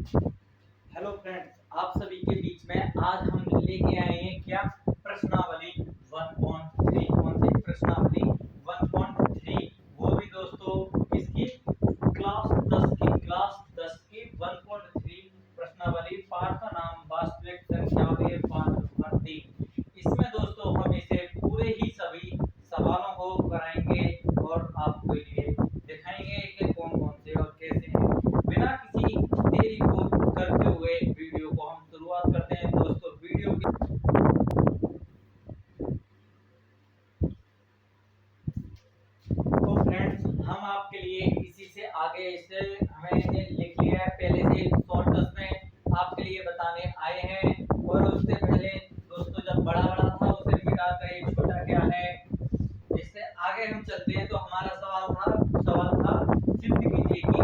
Hello friends, आप सभी के बीच में आज हम लेके आए हैं क्या प्रश्नावली 1.3। कौन सी प्रश्नावली 1.3? वो भी दोस्तों किसकी? क्लास 10 की 1.3 प्रश्नावली। पाठ का नाम वास्तविक संख्या और ये पाठ नंबर 3। इसमें दोस्तों हम इसे पूरे ही सभी सवालों को कराएंगे और आपको ये दिखाएंगे कि कौन कौन से और कैसे हैं। बिना किसी देरी को करते हुए वीडियो को हम शुरुआत करते हैं दोस्तों। वीडियो की तो फ्रेंड्स, हम आपके लिए इसी से आगे इसे हमने लिख लिया है पहले से शॉर्टकट में आपके लिए बताने आए हैं। और उससे पहले दोस्तों जब बड़ा बड़ा था उसे मिटाकर एक छोटा क्या है। इससे आगे हम चलते हैं तो हमारा सवाल था सिद्ध कीजिए कि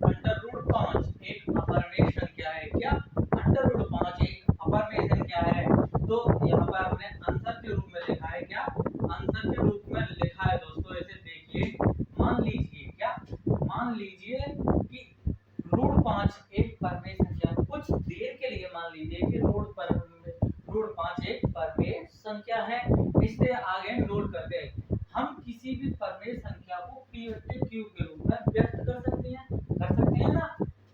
अंडर रूट 5 एक अपरिमेय संख्या है। क्या अंडर रूट 5 एक अपरिमेय संख्या है? तो यहाँ पर हमने आंसर के रूप में लिखा है। क्या आंसर के रूप में लिखा है दोस्तों? इसे देखिए, मान लीजिए कि रूट 5 एक परमेय संख्या। कुछ देर के लिए मान लीजिए कि रूट 5 एक परमेय संख्या है। इससे आगे नोट करते हैं, हम किसी भी परमेय संख्या को p बटे q के रूप में व्यक्त कर सकते हैं ना,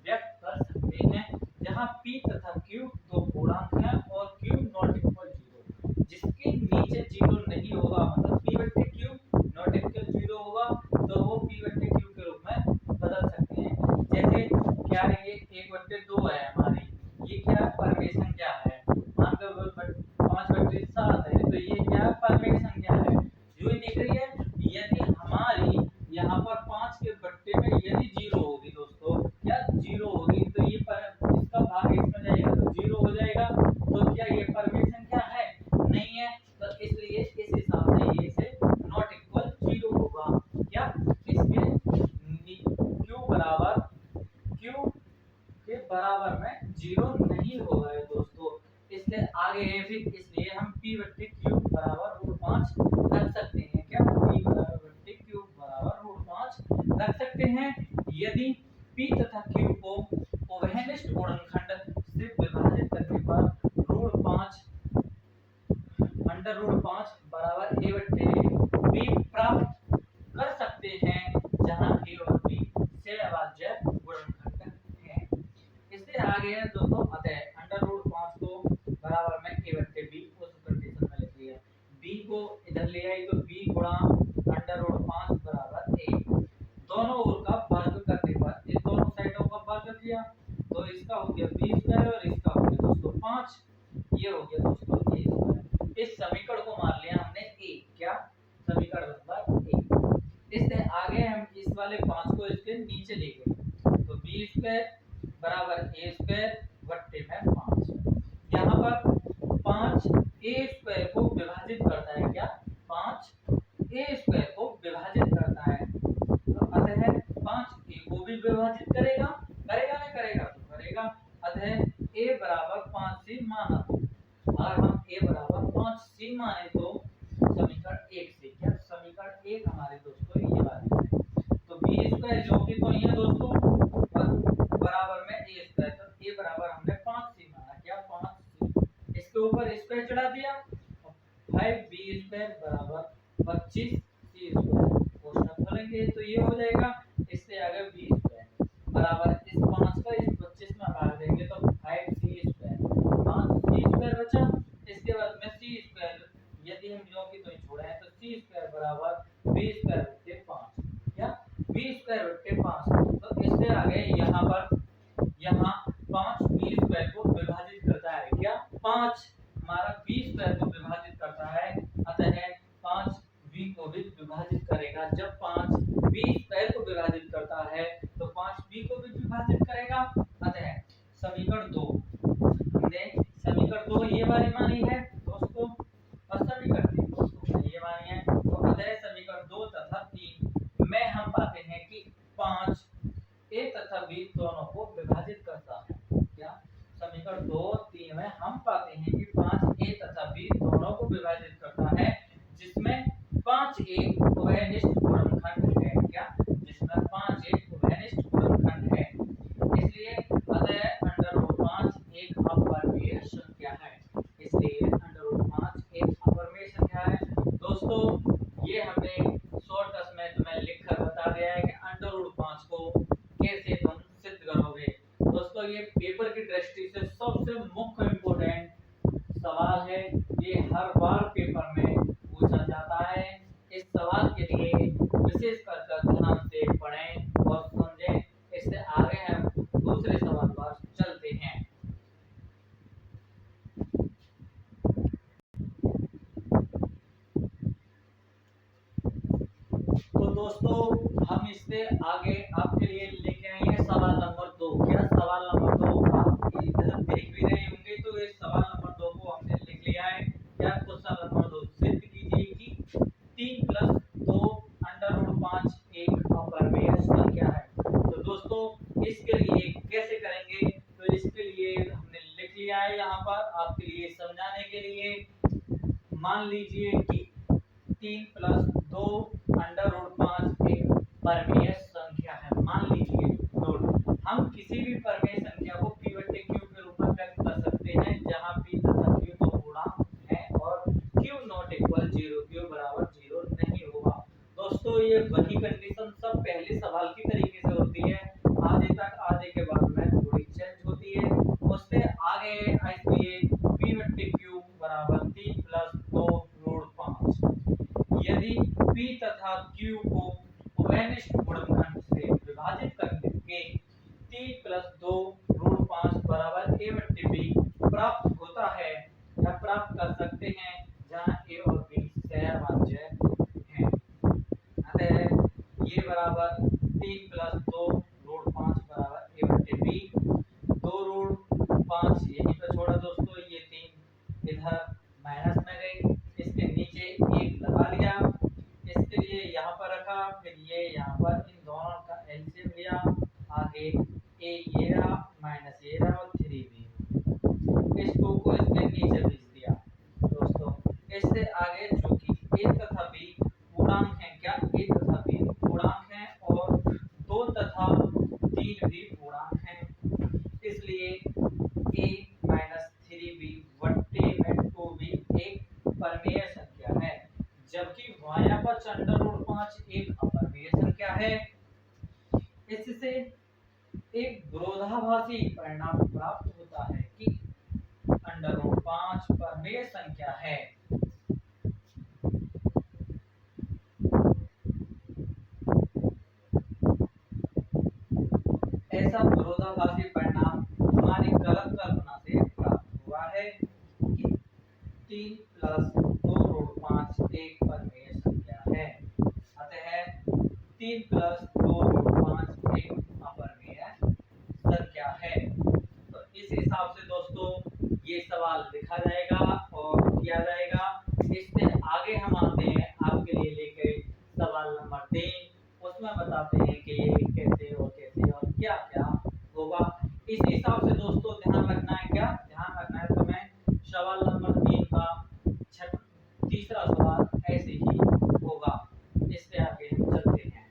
व्यक्त कर सकते हैं। जहां p तथा q दो पूर्णांक हैं और q नॉट इक्वल 0। जिसके नीचे 0 नहीं होगा, मतलब p बटे q नॉट इक्वल 0 होगा, तो वो p बटे q के रूप में बदल सकते हैं। जैसे क्या ये 1 बटे 2 है हमारी, ये क्या परमेय संख्या है। मान लो 5 बटे 7 है, तो ये क्या परमेय संख्या है जो ये दिख रही है। यदि हमारी यहाँ पर 5 के बट्टे में यदि 0 होगी दोस्तों, क्या 0 होगी, तो ये इसका भाग इसमें जाएगा तो 0 हो जाएगा। तो क्या ये परमेय संख्या है? नहीं है। तो इसलिए इस हिसाब से ये से नॉट इक्वल 0 होगा। क्या इसके q के बराबर में 0 नहीं होगा दोस्तों। इसलिए आगे है फिर, इसलिए हम p बट्टे q बराबर रूट 5 रख सकते हैं। क्या p बट्टे q बराबर रूट 5 रख सकते हैं। यदि p तथा q को उभयनिष्ठ गुणनखंड से विभाजित करने पर रूट 5 अंडर रूट 5 बराबर a बट्टे b प्राप्त कर सकते हैं, जहां a और b से अभाज्य गुणनखंड है। इससे आगे है दोस्तों, अतः अंडर रूट 5 को बराबर में a बट्टे b उस कंडीशन में लिख लिया। b को इधर ले आई तो b गुणा अंडर रूट 5 बराबर a। दोनों ओर का वर्ग करने पर इस दोनों साइडों का वर्ग किया तो इसका हो गया b स्क्वायर और इसका हो गया दोस्तों 5। ये हो गया दोस्तों a स्क्वायर। इस समीकरण को मान लिया हमने a। क्या समीकरण नंबर a। इससे आगे हम इस वाले 5 को इसके नीचे ले गए तो b स्क्वायर बराबर a स्क्वायर बट्टे में 5। यहाँ पर 5 a स्क्वायर को विभाजित करता है। क्या 5 a स्क्वायर को विभाजित करता है, तो अतः 5 a को भी विभाजित करेगा, करेगा ना करेगा तो करेगा। अतः a बराबर 5 से माना तो अगर हम a बराबर 5 से माने तो समीकरण 1 से, क्या समीकरण 1 हमारे दोस्तों ये वाली है। तो b स्क्वायर जो कि तो ये दोस्तों बराबर में a स्क्वायर, तो a बराबर हमने 5 से माना। क्या 5 से, इसके ऊपर स्क्वायर चढ़ा दिया, 5b स्क्वायर बराबर 25 c स्क्वायर कोष्टक खोलेंगे तो ये हो जाएगा। इससे आगे b स्क्वायर बराबर इस 5 का इस 25 में भाग देंगे तो 5c स्क्वायर, 5c स्क्वायर बचा। इसके बाद में c स्क्वायर यदि हम जो की तो छोड़ा है तो c स्क्वायर बराबर b स्क्वायर बटे 5। क्या b स्क्वायर बटे 5। तो इससे आगे यहाँ पर 5 b स्क्वायर को विभाजित करता है। क्या 5 हमारा b स्क्वायर को विभाजित करता है, अतः 5 b को भी विभाजित करेगा। जब 5 b स्क्वायर को विभाजित करता है तो 5 b को भी विभाजित करेगा। अतः समीकरण 2 हमने समीकरण 2 ये वाली मानी है दोस्तों, और समीकरण 3 दोस्तों ये मानी है। तो अतः समीकरण 2 तथा 3 में हम पाते हैं कि 5 a तथा b दोनों को विभाजित करता है। क्या समीकरण 2 3 में हम पाते हैं कि 5 a तथा b दोनों को विभाजित करता है, जिसमें 5 एक उभयनिष्ठ गुणनखंड है। क्या जिसमें 5 एक उभयनिष्ठ गुणनखंड है। इसलिए अतः और ये पेपर की दृष्टि से सबसे मुख्य इम्पोर्टेंट सवाल है। ये हर बार पेपर में पूछा जाता है। इस सवाल के लिए विशेष कर ध्यान से पढ़ें और समझें। इससे आगे हम दूसरे सवाल पर चलते हैं। तो दोस्तों हम इससे आगे आपके लिए लेके आए हैं सवाल नंबर 2। क्या सवाल नंबर 2 आप इधर देख भी रहे होंगे, तो इस सवाल नंबर 2 को हमने लिख लिया है। क्या क्वेश्चन नंबर 2 सिद्ध कीजिए कि 3 प्लस 2 अंडर रूट 5 एक अपरिमेय संख्या है। तो दोस्तों इसके लिए कैसे करेंगे, तो इसके लिए हमने लिख लिया है यहाँ पर आपके लिए समझाने के लिए। मान लीजिए कि 3 प्लस 2 अंडर रूट 5 एक परिमेय संख्या है। मान लीजिए नोट, हम किसी भी परिमेय संख्या को p बटे q के रूप में व्यक्त कर सकते हैं जहां p तथा q दो पूर्णांक हैं और q नॉट इक्वल 0, q बराबर 0 नहीं होगा। दोस्तों ये वही कंडीशन सब पहले सवाल की तरीके से होती है, आधे तक आधे के बाद में थोड़ी चेंज होती है। उससे आगे इसलिए p बटे q बराबर 3 प्लस 2 रूट 5। यदि p तथा q को उभयनिष्ठ गुणनखंड से विभाजित करके 3 प्लस 2 रूट 5 बराबर a बटे b प्राप्त होता है या प्राप्त कर सकते हैं जहां a और b सहभाज्य हैं। अतः ये बराबर 3 प्लस 2 रूट 5 बराबर a बटे b। 2 रूट 5 यहीं पे छोड़ा दोस्तों, ये 3 इधर माइनस में गई, इसके नीचे 1 लगा लिया, इसके लिए यहाँ पर रखा, फिर ये यहाँ पर इन दोनों का एलसीएम लिया, आगे ए ये रहा माइनस ये रहा और 3b, इस 2 को इसके नीचे भेज दिया। दोस्तों इससे आगे चूंकि a तथा b पूर्णांक हैं, क्या a तथा b पूर्णांक हैं और 2 तथा 3 भी पूर्णांक हैं, इसलिए a माइनस 3b बट्टे में 2b एक परिमेय संख्या है, जबकि y पक्ष अंडर रूट 5 एक अपरिमेय संख्या है। इससे एक विरोधाभासी परिणाम प्राप्त होता है कि अंडर रूट 5 परिमेय संख्या है। ऐसा विरोधाभासी परिणाम हमारी गलत कल्पना से प्राप्त हुआ है कि 3 प्लस 2 रूट 5 एक परिमेय संख्या है। अतः 3 प्लस 2 रूट 5 एक अपरिमेय संख्या है। तो इस हिसाब से दोस्तों ये सवाल लिखा जाएगा और किया जाएगा। इससे आगे हम आते हैं आपके लिए लेके सवाल नंबर 3। उसमें बताते हैं कि ये कैसे और क्या क्या होगा। इस हिसाब से दोस्तों ध्यान रखना है, क्या ध्यान रखना है तुम्हें, सवाल नंबर 3 का तीसरा सवाल ऐसे ही होगा। इससे आगे हम चलते हैं।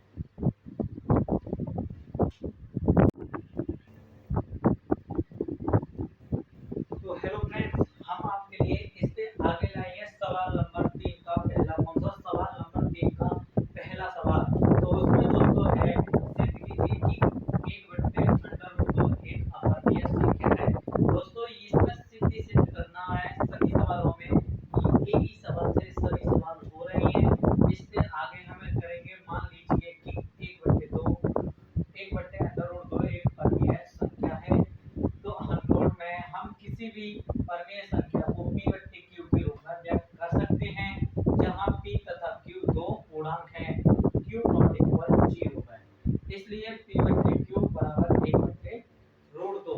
तो हेलो फ्रेंड्स, हम आपके लिए इससे आगे लाए हैं सवाल नंबर 3 का पहला कौन सा सवाल, नंबर 3 का पहला सवाल। तो उसमें दोस्तों है सिद्ध कीजिए कि 1 बट्टे अंडर रूट 2 एक अपरिमेय संख्या है। दोस्तों इसमें सिद्ध करना है सभी सवालों में, एक ही सवाल से सभी सवाल हो रहे हैं। इससे आगे हमें करेंगे, मान लीजिए कि 1 बट्टे अंडर रूट 2 एक परिमेय संख्या है। तो हम नोट में हम किसी भी परिमेय संख्या को p बट्टे q के रूप में व्यक्त कर सकते हैं जहां p तथा q दो पूर्णांक हैं, q नॉट इक्वल 0 है, इसलिए p बट्टे q बराबर 1 बट्टे रूट 2।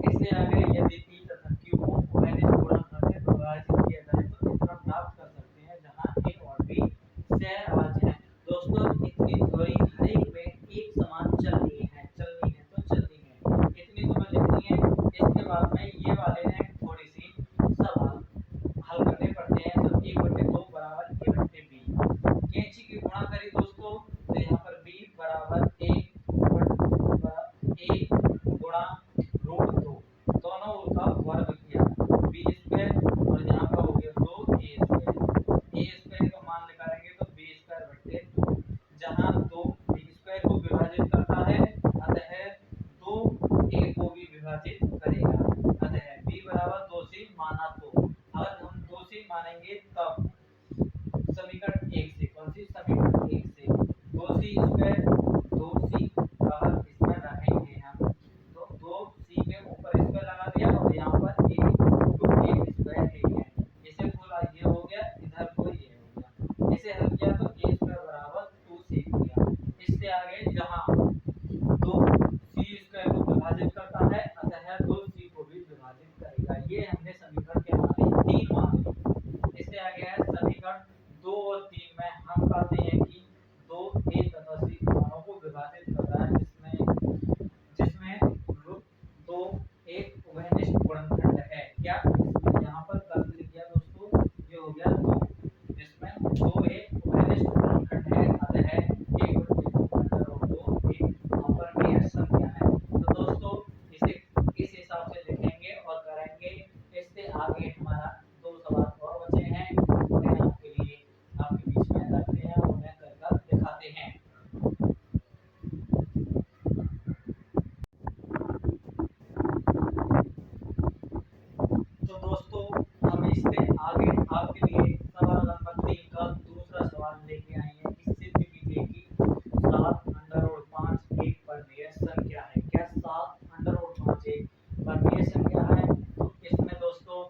इससे आगे यदि p तथा q को उभयनिष्ठ गुणनखंड से विभाजित किया जाए तो इतना प्राप्त कर सकते हैं जहां a और b सहभाज्य हैं। दोस्तों इतनी थ्योरी हर एक में एक समान चलनी है तो चलनी है, इतनी तुम्हें लिखनी है। इसके बाद में ये वाले हैं थोड़ी सी सवाल हल करने पड़ते हैं। तो 1 बट्टे 2 बराबर a बट्टे b, कैंची की गुणा करी दोस्तों, तो यहाँ पर b बराबर a गुणा रूट 2, दोनों का वर्ग किया, b स्क्वायर और यहाँ पर हो गया 2a स्क्वायर का मान निकालेंगे तो b स्क्वायर बट्टे 2, जहाँ 2 b स्क्वायर को विभाजित करता है, अतः 2a को भी विभाजित विभाजित करेगा। अतः b बराबर 2c माना तो अगर हम 2c मानेंगे तब समीकरण 1 से, कौन सी समीकरण 1 से 2c स्क्वायर 2c बाहर इसमें रखेंगे हम, तो 2c के ऊपर स्क्वायर लगा दिया और यहाँ पर a स्क्वायर है, इसे बोला ये हो गया, इधर को ये हो गया, इसे हल किया तो a स्क्वायर बराबर 2c हो गया। इससे आगे जहाँ 2c स्क्वायर को विभाजित करता है अतः 2c को भी विभाजित करेगा। ये हमने समीकरण के हमारी 3 मान ली। इससे आगे है समीकरण 2 और 3 में हम कहते हैं कि 2a तथा c दोनों को विभाजित करता है, जिसमें 2 एक उभयनिष्ठ गुणनखंड है। क्या यहाँ पर कर लिया दोस्तों, ये हो गया 2, जिसमें 2 एक उभयनिष्ठ गुणनखंड है अतः 1/2 एक अपरमेय संख्या है। तो दोस्तों इसे इस हिसाब से लिखेंगे और करेंगे। इससे आगे हमारा 2 सवाल और बचे हैं, उन्हें आपके लिए आपके बीच में रखते हैं और उन्हें कर दिखाते हैं। तो दोस्तों हम इससे आगे आपके लिए सवाल नंबर 3 का दूसरा सवाल लेके आए हैं कि सिद्ध कीजिए कि 7√5 एक परमेय संख्या है। क्या 7√5 एक परमेय संख्या है? तो इसमें दोस्तों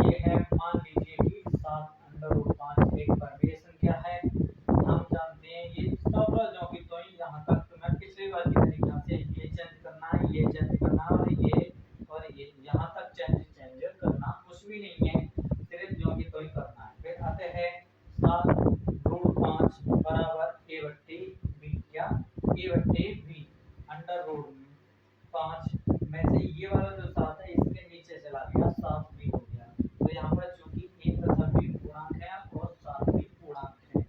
ये है, मान लीजिए कि 7√5 एक परमेय संख्या है। हम जानते हैं ये सब जो कि तो यहाँ तक तो मैं पिछली बार की तरीका से ये चेंज करना है, ये चेंज करना है और ये यहाँ तक चेंज करना कुछ भी नहीं है, सिर्फ जो कि तो ही करना है। फिर आते हैं 7√5 बराबर a/b। क्या a/b √5 में से ये वाला जो 7 है इसके नीचे चला गया, 7b हो गया। तो यहाँ पर चूंकि a तथा b पूर्णांक है और 7b पूर्णांक है,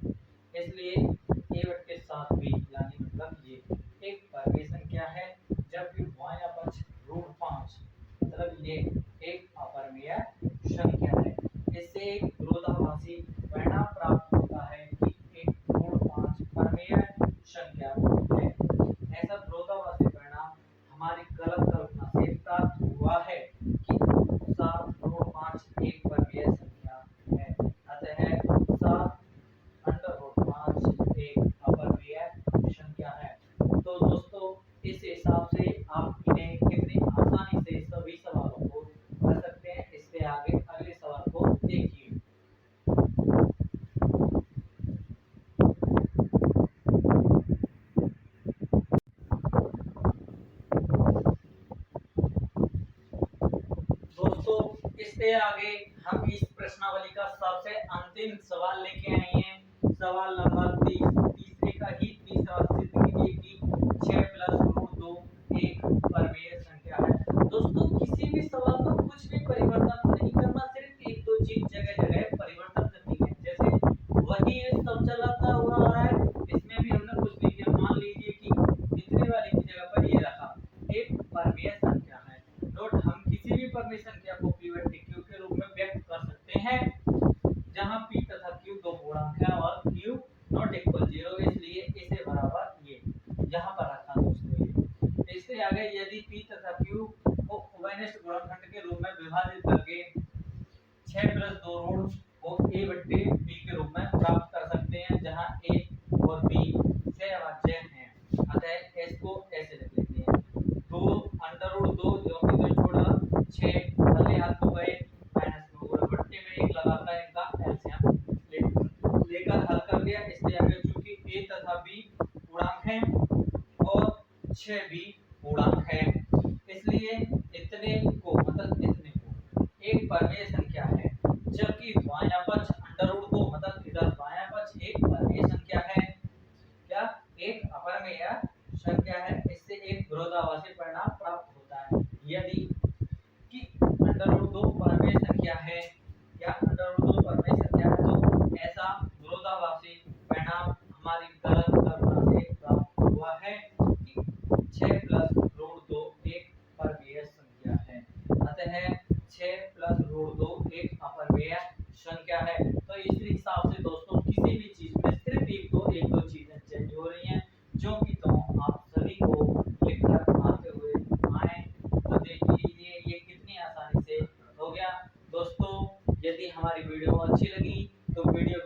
इसलिए a/7b यानी मतलब ये एक परमेय संख्या है, जबकि बायां पक्ष √5 मतलब ये एक अपरमेय संख्या है। इससे एक विरोधाभासी परिणाम प्राप्त होता है कि एक √5 परमेय संख्या है। ऐसा विरोधाभासी परिणाम हमारी गलत कल्पना से प्राप्त हुआ है कि 7√5 एक परमेय संख्या है, अतः 7√5 एक अपरमेय संख्या है। तो दोस्तों इस हिसाब से आप इन्हें कितनी आसानी से सभी सवालों को कर सकते हैं। इससे आगे अगले सवाल को देखिए। दोस्तों इससे आगे हम इस प्रश्नावली का सबसे अंतिम सवाल लेके आए हैं, सवाल नंबर 30। तीसरे का ही तीसरा सिद्ध कीजिए कि 6 + √2 एक परमेय संख्या है। दोस्तों किसी भी सवाल में कुछ भी परिवर्तन नहीं करना, सिर्फ एक दो चीज जगह जगह परिवर्तन करनी है। जैसे वही सब चलाता हुआ आ रहा है, इसमें भी हमने कुछ नहीं किया। मान लीजिए कि इतने वाले की जगह पर ये रखा, एक परमेय संख्या है। नोट, हम किसी भी परमेय संख्या को p/q के रूप में व्यक्त कर सकते हैं जहां p तथा q दो पूर्णांक है और q ≠ 0, इसलिए इसे बराबर ये यहाँ पर रखा दोस्तों। ये इससे आगे यदि p तथा q को उभयनिष्ठ गुणनखंड के रूप में विभाजित करके 6 + 2 √, को a/b के रूप में प्राप्त कर सकते हैं, जहां a और b सहअभाज्य हैं। अतः इसको ऐसे लिख लेते हैं, 2√2 जो कि तो छोड़ा 6 पहले हाथ को गए -2 बट्टे में 1 लगाकर इनका एलसीएम लेकर हल कर दिया। इससे आगे चूंकि a तथा b पूर्णांक हैं और 6 भी पूर्णांक है, इसलिए इतने को एक परमेय संख्या है। जबकि बायां पक्ष √2 मतलब इधर बायां पक्ष एक परमेय संख्या है। क्या एक अपरमेय संख्या है। इससे एक विरोधाभासी परिणाम प्राप्त होता है। यदि कि √2 परमेय संख्या है, या √2 परमेय संख्या है, तो ऐसा विरोधाभासी परिणाम हमारी गलत कल्पना से प्राप्त हुआ है कि 6 + √2 एक परमेय संख्या है। अतः 6 + √2 हमारी वीडियो अच्छी लगी तो वीडियो